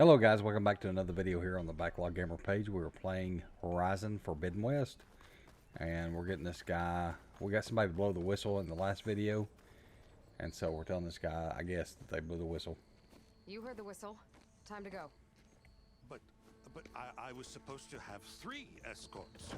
Hello guys, welcome back to another video here on the Backlog Gamer page. We were playing Horizon Forbidden West, and we're getting this guy. We got somebody to blow the whistle in the last video, and so we're telling this guy, I guess, that they blew the whistle. You heard the whistle. Time to go. But, I was supposed to have 3 escorts.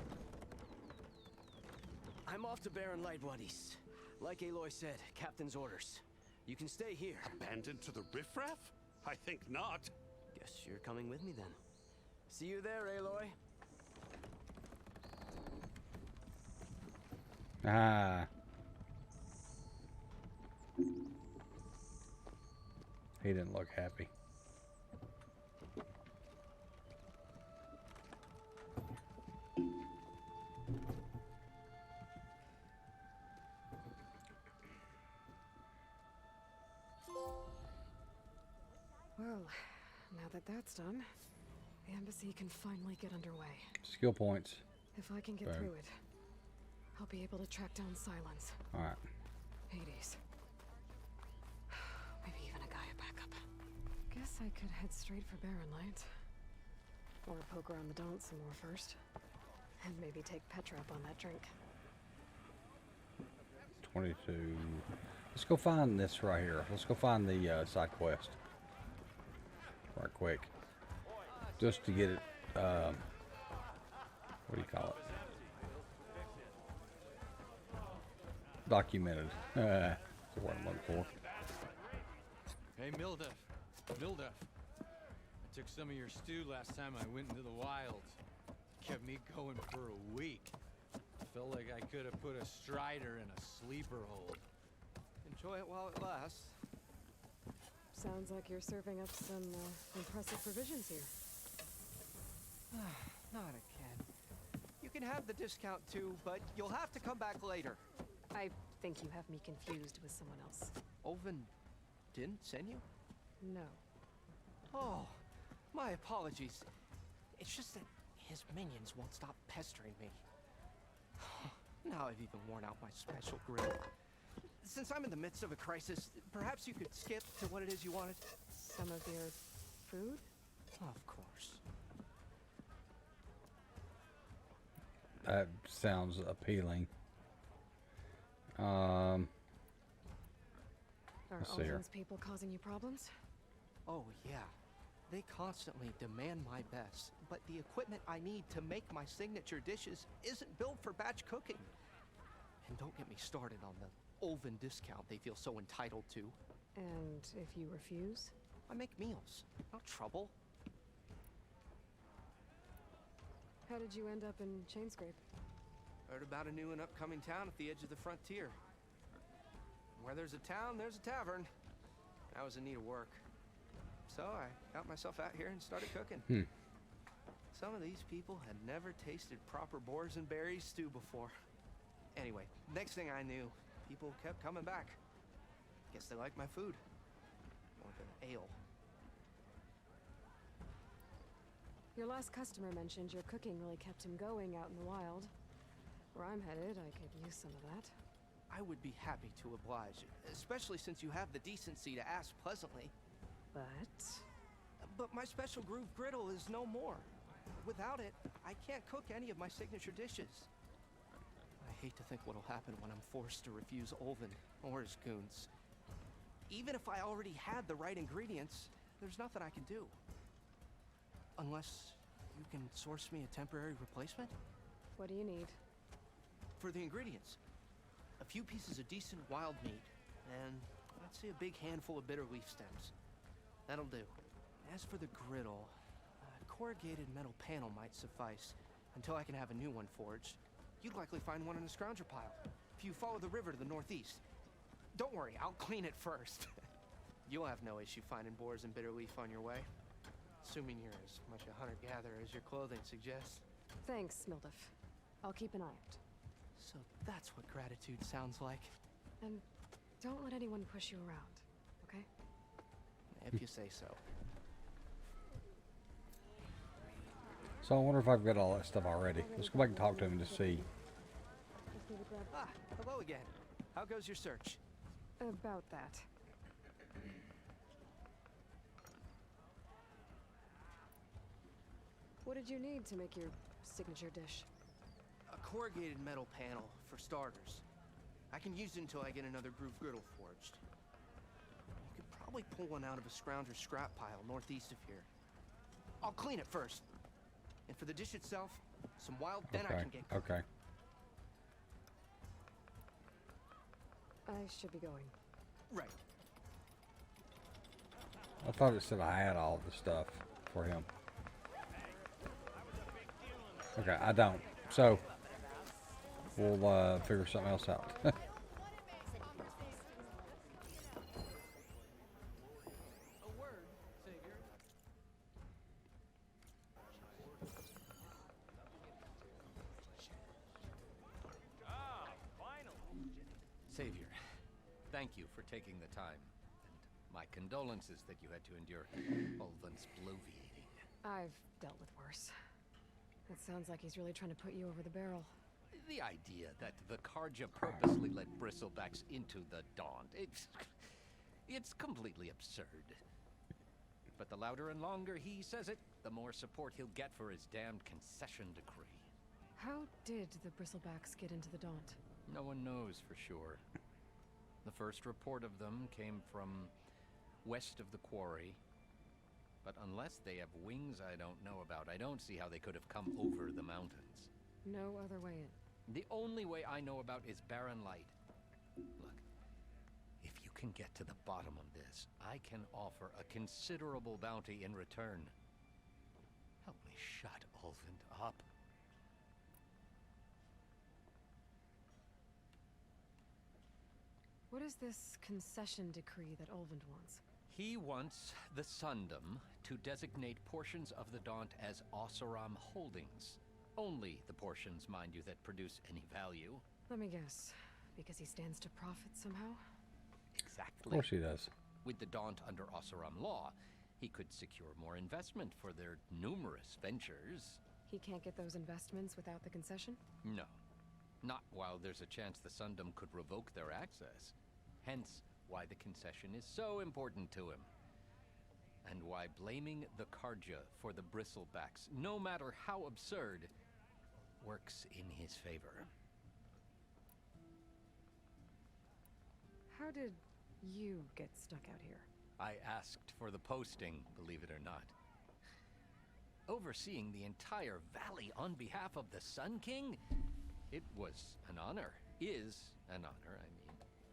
I'm off to Barren Light Waddies. Like Aloy said, Captain's orders. You can stay here. Abandoned to the riffraff? I think not. Guess you're coming with me then. See you there, Aloy. Ah. He didn't look happy. Well, now that that's done, the embassy can finally get underway. Skill points. If I can get through it, I'll be able to track down Silence. Alright. Hades. Maybe even a Gaia backup. Guess I could head straight for Barren Light. Or poke around the Daunt some more first. And maybe take Petra up on that drink. 22. Let's go find this right here. Let's go find the side quest. Right quick. Just to get it, what do you call it? Documented. That's the word I'm looking for. Hey, Mildef. I took some of your stew last time I went into the wilds. Kept me going for a week. Felt like I could have put a strider in a sleeper hold. Enjoy it while it lasts. Sounds like you're serving up some impressive provisions here. Not again. You can have the discount too, but you'll have to come back later. I think you have me confused with someone else. Oven didn't send you? No. Oh, my apologies. It's just that his minions won't stop pestering me. Now I've even worn out my special grill. Since I'm in the midst of a crisis, perhaps you could skip to what it is you wanted? Some of your food? Of course. That sounds appealing. Are Let's see here. Alden's people causing you problems? Oh, yeah. They constantly demand my best, but the equipment I need to make my signature dishes isn't built for batch cooking. And don't get me started on the Olven discount they feel so entitled to. And if you refuse? I make meals, not trouble. How did you end up in Chainscrape? Heard about a new and upcoming town at the edge of the frontier. Where there's a town, there's a tavern. I was in need of work. So I got myself out here and started cooking. Some of these people had never tasted proper boars and berries stew before. Anyway, next thing I knew, people kept coming back. Guess they liked my food. More than ale. Your last customer mentioned your cooking really kept him going out in the wild. Where I'm headed, I could use some of that. I would be happy to oblige, especially since you have the decency to ask pleasantly. But my special groove griddle is no more. Without it, I can't cook any of my signature dishes. I hate to think what'll happen when I'm forced to refuse Olven or his goons. Even if I already had the right ingredients, there's nothing I can do. Unless you can source me a temporary replacement? What do you need? For the ingredients, a few pieces of decent wild meat, and I'd say a big handful of bitter leaf stems. That'll do. As for the griddle, a corrugated metal panel might suffice until I can have a new one forged. You'd likely find one in a scrounger pile if you follow the river to the northeast. Don't worry, I'll clean it first. You'll have no issue finding boars and bitter leaf on your way. Assuming you're as much a hunter-gatherer as your clothing suggests. Thanks, Mildef. I'll keep an eye out. So that's what gratitude sounds like. And don't let anyone push you around, okay? If you say so. So I wonder if I've got all that stuff already. Let's go back and talk to him to see. Ah, hello again. How goes your search? About that. What did you need to make your signature dish? A corrugated metal panel, for starters. I can use it until I get another groove griddle forged. You could probably pull one out of a scrounger scrap pile northeast of here. I'll clean it first. And for the dish itself, some wild then I can get cooking. Okay. I should be going. Right. I thought it said I had all the stuff for him. Okay, I don't. So we'll figure something else out. Savior, thank you for taking the time. And my condolences that you had to endure Ulvin's bloviating. I've dealt with worse. It sounds like he's really trying to put you over the barrel. The idea that the Karja purposely let bristlebacks into the Daunt, it's completely absurd. But the louder and longer he says it, the more support he'll get for his damned concession decree. How did the bristlebacks get into the Daunt? No one knows for sure. The first report of them came from west of the quarry. But unless they have wings I don't know about, I don't see how they could have come over the mountains. No other way in. The only way I know about is barren light. Look, if you can get to the bottom of this, I can offer a considerable bounty in return. Help me shut Ulvin up. What is this concession decree that Ulvin wants? He wants the Sundom to designate portions of the Daunt as Oseram holdings. Only the portions, mind you, that produce any value. Let me guess. Because he stands to profit somehow? Exactly. Of course he does. With the Daunt under Oseram law, he could secure more investment for their numerous ventures. He can't get those investments without the concession? No. Not while there's a chance the Sundom could revoke their access. Hence, why the concession is so important to him. And why blaming the Karja for the bristlebacks, no matter how absurd, works in his favor. How did you get stuck out here? I asked for the posting, believe it or not. Overseeing the entire valley on behalf of the Sun King? It was an honor. Is an honor, I mean.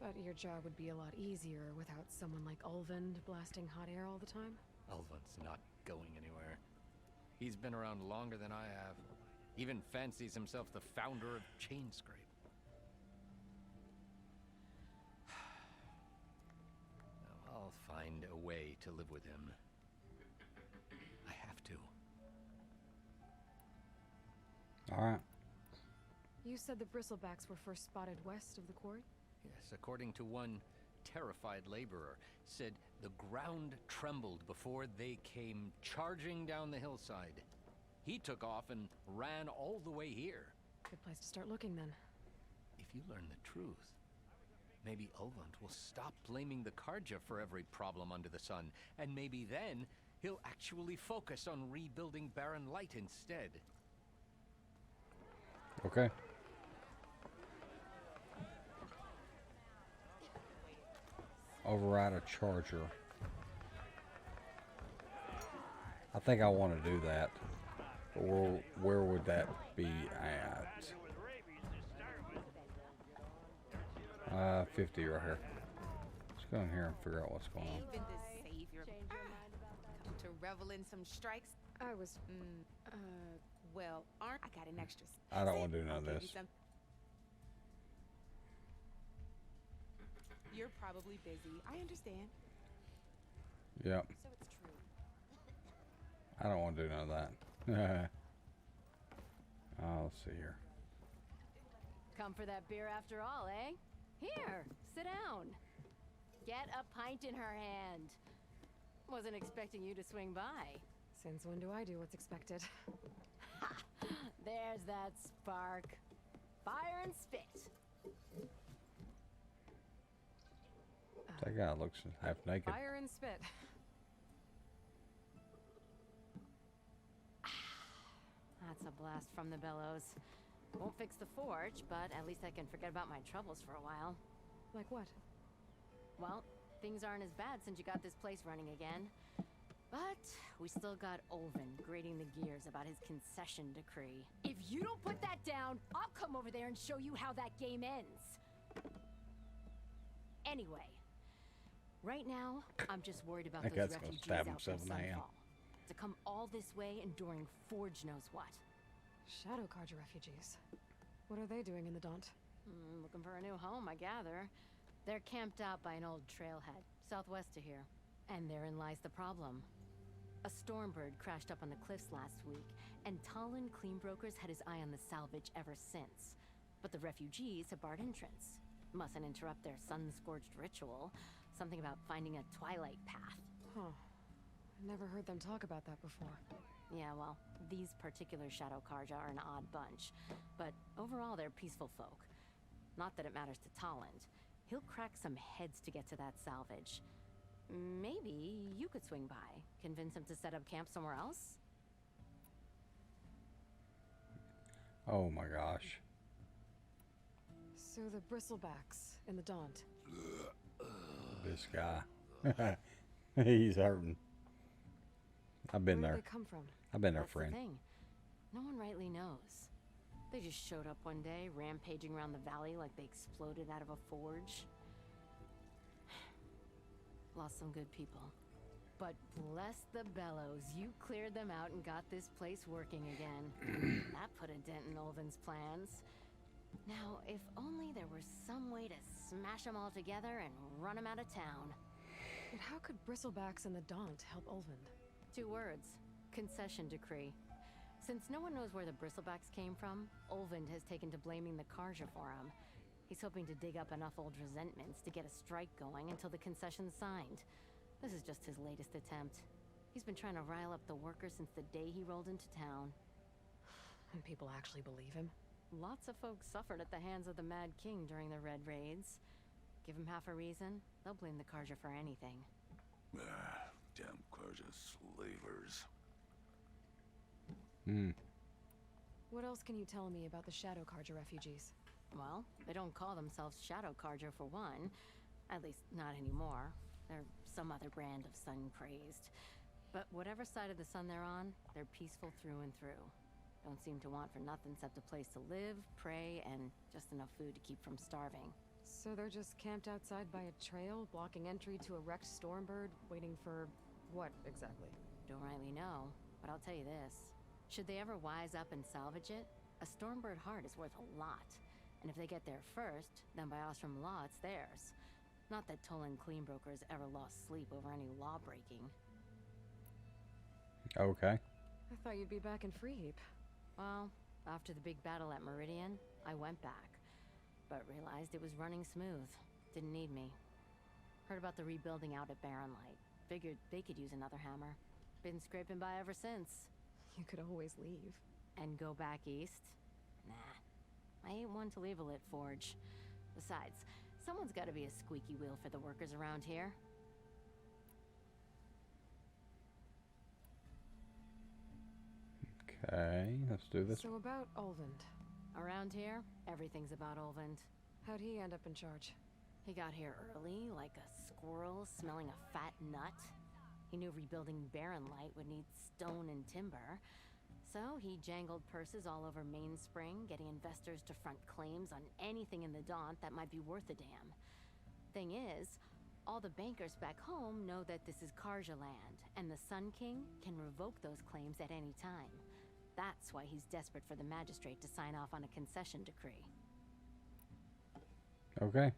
But your job would be a lot easier without someone like Ulvin blasting hot air all the time? Ulvin's not going anywhere. He's been around longer than I have. Even fancies himself the founder of Chainscrape. Now, I'll find a way to live with him. I have to. Alright. You said the bristlebacks were first spotted west of the quarry? Yes, according to one terrified laborer, said the ground trembled before they came charging down the hillside. He took off and ran all the way here. Good place to start looking then. If you learn the truth, maybe Ulvund will stop blaming the Karja for every problem under the sun, and maybe then he'll actually focus on rebuilding Barren Light instead. Okay. Override a charger. I think I want to do that. But where would that be at? 50 right here. Let's go in here and figure out what's going on. Even the savior. Come to revel in some strikes. I was... Well, I got an extra. I don't want to do none of this. You're probably busy. I understand. Yep. So it's true. I don't want to do none of that. Let's see here. Come for that beer after all, eh? Here, sit down. Get a pint in her hand. Wasn't expecting you to swing by. Since when do I do what's expected? Ha! There's that spark. Fire and spit. That guy looks half naked. Fire and spit. That's a blast from the bellows. Won't fix the forge, but at least I can forget about my troubles for a while. Like what? Well, things aren't as bad since you got this place running again. But we still got Olvin grating the gears about his concession decree. If you don't put that down, I'll come over there and show you how that game ends. Anyway, right now, I'm just worried about That those guy's gonna refugees stab out from himself in the hand. Sunfall. To come all this way enduring Forge knows what. Shadow Carja refugees. What are they doing in the Daunt? Looking for a new home, I gather. They're camped out by an old trailhead, southwest of here. And therein lies the problem. A stormbird crashed up on the cliffs last week, and Talon Cleanbrokers had his eye on the salvage ever since. But the refugees have barred entrance. Mustn't interrupt their sun-scorched ritual. Something about finding a twilight path. Huh. Never heard them talk about that before. Yeah, well, these particular Shadow Carja are an odd bunch. But overall, they're peaceful folk. Not that it matters to Talland. He'll crack some heads to get to that salvage. Maybe you could swing by. Convince him to set up camp somewhere else? Oh my gosh. So the bristlebacks in the Daunt. This guy. He's hurting. I've been Where there. did they come from? I've been there, That's friend. the thing. No one rightly knows. They just showed up one day, rampaging around the valley like they exploded out of a forge. Lost some good people. But bless the bellows, you cleared them out and got this place working again. That put a dent in Olvin's plans. Now, if only there were some way to smash them all together and run them out of town. But how could bristlebacks in the Daunt help Olvind? 2 words. Concession decree. Since no one knows where the bristlebacks came from, Olvind has taken to blaming the Carja for him. He's hoping to dig up enough old resentments to get a strike going until the concession's signed. This is just his latest attempt. He's been trying to rile up the workers since the day he rolled into town. And people actually believe him? Lots of folks suffered at the hands of the Mad King during the Red Raids. Give him half a reason, they'll blame the Carja for anything. Damn Carja slavers. What else can you tell me about the Shadow Carja refugees? Well, they don't call themselves Shadow Carja for one. At least, not anymore. They're some other brand of sun-crazed. But whatever side of the sun they're on, they're peaceful through and through. Don't seem to want for nothing except a place to live, pray, and just enough food to keep from starving. So they're just camped outside by a trail, blocking entry to a wrecked stormbird, waiting for what exactly? Don't rightly know, but I'll tell you this. Should they ever wise up and salvage it, a stormbird heart is worth a lot. And if they get there first, then by Ostrom law, it's theirs. Not that Tolan Cleanbrokers ever lost sleep over any law breaking. Okay. I thought you'd be back in Freeheap. Well, after the big battle at Meridian, I went back. But realized it was running smooth. Didn't need me. Heard about the rebuilding out at Barrenlight. Figured they could use another hammer. Been scraping by ever since. You could always leave. And go back east? Nah. I ain't one to leave a lit forge. Besides, someone's gotta be a squeaky wheel for the workers around here. Okay, let's do this. So about Olvind. Around here, everything's about Olvind. How'd he end up in charge? He got here early, like a squirrel smelling a fat nut. He knew rebuilding Barrenlight would need stone and timber. So he jangled purses all over Mainspring, getting investors to front claims on anything in the Daunt that might be worth a damn. Thing is, all the bankers back home know that this is Carja land, and the Sun King can revoke those claims at any time. That's why he's desperate for the magistrate to sign off on a concession decree. Okay.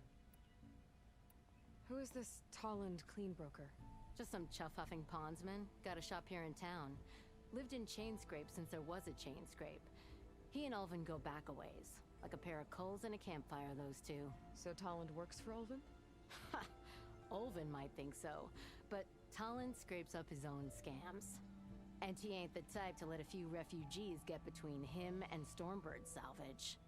Who is this Talland Cleanbroker? Just some chuff-huffing pondsman. Got a shop here in town. Lived in Chainscrape since there was a Chainscrape. He and Ulvin go back a ways. Like a pair of coals and a campfire, those two. So Talland works for Olvin? Ha! Ulvin might think so, but Talland scrapes up his own scams. And he ain't the type to let a few refugees get between him and Stormbird salvage.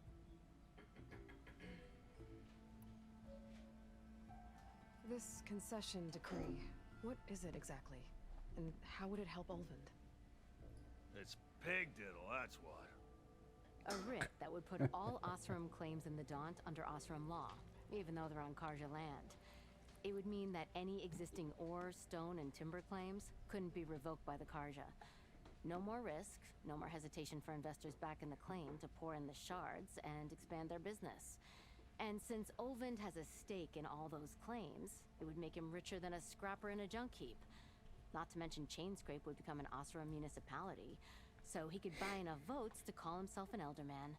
This concession decree, what is it exactly? And how would it help Olvind? It's pig diddle, that's what. A writ that would put all Osram claims in the Daunt under Osram law, even though they're on Karja land. It would mean that any existing ore, stone, and timber claims couldn't be revoked by the Karja. No more risk, no more hesitation for investors back in the claim to pour in the shards and expand their business. And since Ovind has a stake in all those claims, it would make him richer than a scrapper in a junk heap. Not to mention Chainscrape would become an Osram municipality, so he could buy enough votes to call himself an elderman.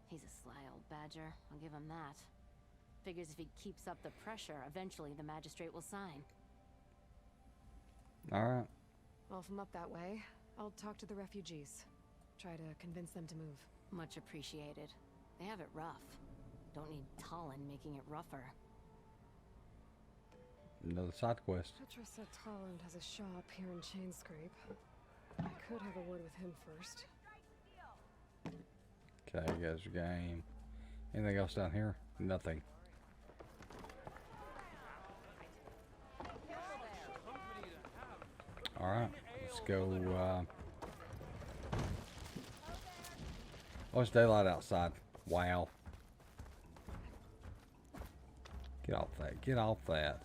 He's a sly old badger, I'll give him that. Figures if he keeps up the pressure, eventually the magistrate will sign. Alright. Well, if I'm up that way, I'll talk to the refugees. Try to convince them to move. Much appreciated. They have it rough. Don't need Talon making it rougher. Another side quest. Petra said Talon has a shop here in Chainscrape. I could have a word with him first. Okay, guys, your game. Anything else down here? Nothing. Alright, let's go. Oh, it's daylight outside. Wow. Get off that. Get off that.